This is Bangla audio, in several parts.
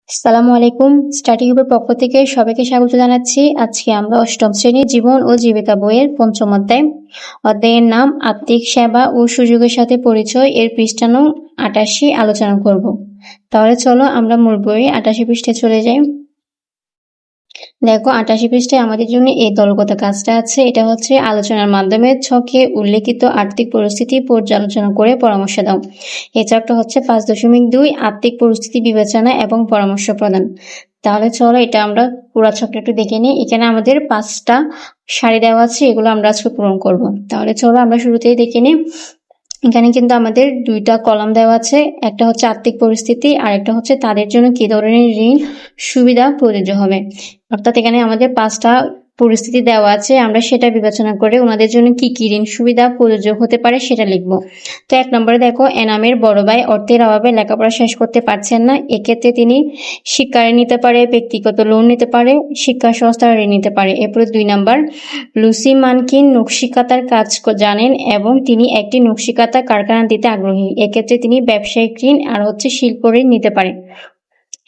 আসসালামু আলাইকুম। স্টাডি গ্রুপের পক্ষ থেকে সবাইকে স্বাগত জানাচ্ছি। আজকে আমরা অষ্টম শ্রেণীর জীবন ও জীবিকা বইয়ের পঞ্চম অধ্যায়ের নাম আত্মিক সেবা ও সুযোগের সাথে পরিচয় এর পৃষ্ঠা নং ৮৮ আলোচনা করব। তাহলে চলো আমরা মূল বইয়ে ৮৮ পৃষ্ঠায় চলে যাই। দেখো ৮৮ পৃষ্ঠায় আমাদের জন্য এই দলগত কাজটা আছে। এটা হচ্ছে আলোচনার মাধ্যমে ছকে উল্লেখিত আর্থিক পরিস্থিতি পর্যালোচনা করে পরামর্শ দাও। এই চ্যাপ্টার হচ্ছে ৫.২ আর্থিক পরিস্থিতি বিবেচনা এবং পরামর্শ প্রদান। তাহলে চলো এটা আমরা পুরো ছকটা একটু দেখে নিই। এখানে আমাদের ৫টা সারি দেওয়া আছে, এগুলো আমরা আজকে পূরণ করব। তাহলে চলো আমরা শুরুতেই দেখে নিই। এখানে কিন্তু আমাদের 2টা কলাম দেওয়া আছে, একটা হচ্ছে আর্থিক পরিস্থিতি আর একটা হচ্ছে তাদের জন্য কি ধরনের ঋণ সুবিধা প্রযোজ্য হবে। অর্থাৎ এখানে আমাদের 5টা পরিস্থিতি দেওয়া আছে, আমরা সেটা বিবেচনা করে ওনাদের জন্য কি কি ঋণ সুবিধা প্রযোজ্য হতে পারে সেটা লিখবো। তো 1 নম্বরে দেখো, এনামের বড় ভাই অর্থের অভাবে লেখাপড়া শেষ করতে পারছেন না। এক্ষেত্রে তিনি শিক্ষা ঋণ নিতে পারে, ব্যক্তিগত লোন নিতে পারে, শিক্ষা সংস্থার ঋণ নিতে পারে। এরপরে 2 নম্বর, লুসি মানকিন নকশিকাতার কাজ জানেন এবং তিনি একটি নকশিকাতা কারখানা দিতে আগ্রহী। এক্ষেত্রে তিনি ব্যবসায়িক ঋণ আর হচ্ছে শিল্প ঋণ নিতে পারে।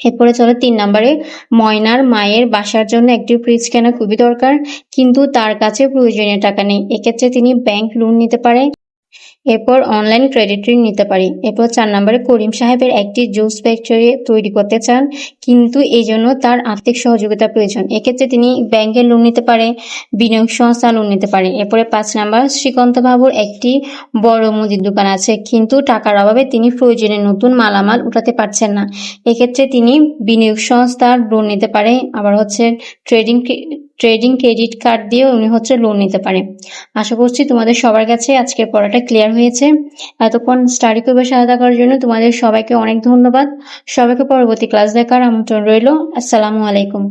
এরপরে চলো 3 নম্বরে, ময়নার মায়ের বাসার জন্য একটি ফ্রিজ কেনা খুবই দরকার, কিন্তু তার কাছে প্রয়োজনীয় টাকা নেই। এক্ষেত্রে তিনি ব্যাংক লোন নিতে পারে। এরপর অনলাইন ক্রেডিট ঋণ নিতে পারি। এরপর 4 নম্বরে, করিম সাহেবের একটি জুস ফ্যাক্টরি তৈরি করতে চান, কিন্তু এই জন্য তার আর্থিক সহযোগিতা প্রয়োজন। এক্ষেত্রে তিনি ব্যাংকের লোন নিতে পারে, বিনিয়োগ সংস্থা লোন নিতে পারে। এরপরে 5 নম্বর, শ্রীকান্ত বাবুর একটি বড় মুদির দোকান আছে, কিন্তু টাকার অভাবে তিনি প্রয়োজনীয় নতুন মালামাল উঠাতে পারছেন না। এক্ষেত্রে তিনি বিনিয়োগ সংস্থার লোন নিতে পারে। আবার হচ্ছে ট্রেডিং ক্রেডিট কার্ড দিয়ে উনি হচ্ছে লোন নিতে পারে। আশা করছি তোমাদের সবার কাছে আজকের পড়াটা ক্লিয়ার হয়েছে। এতক্ষণ স্টাডি গ্রুপের সাথে থাকার জন্য তোমাদের সবাইকে অনেক ধন্যবাদ। সবাইকে পরবর্তী ক্লাস দেখার আমন্ত্রণ রইল। আসসালামু আলাইকুম।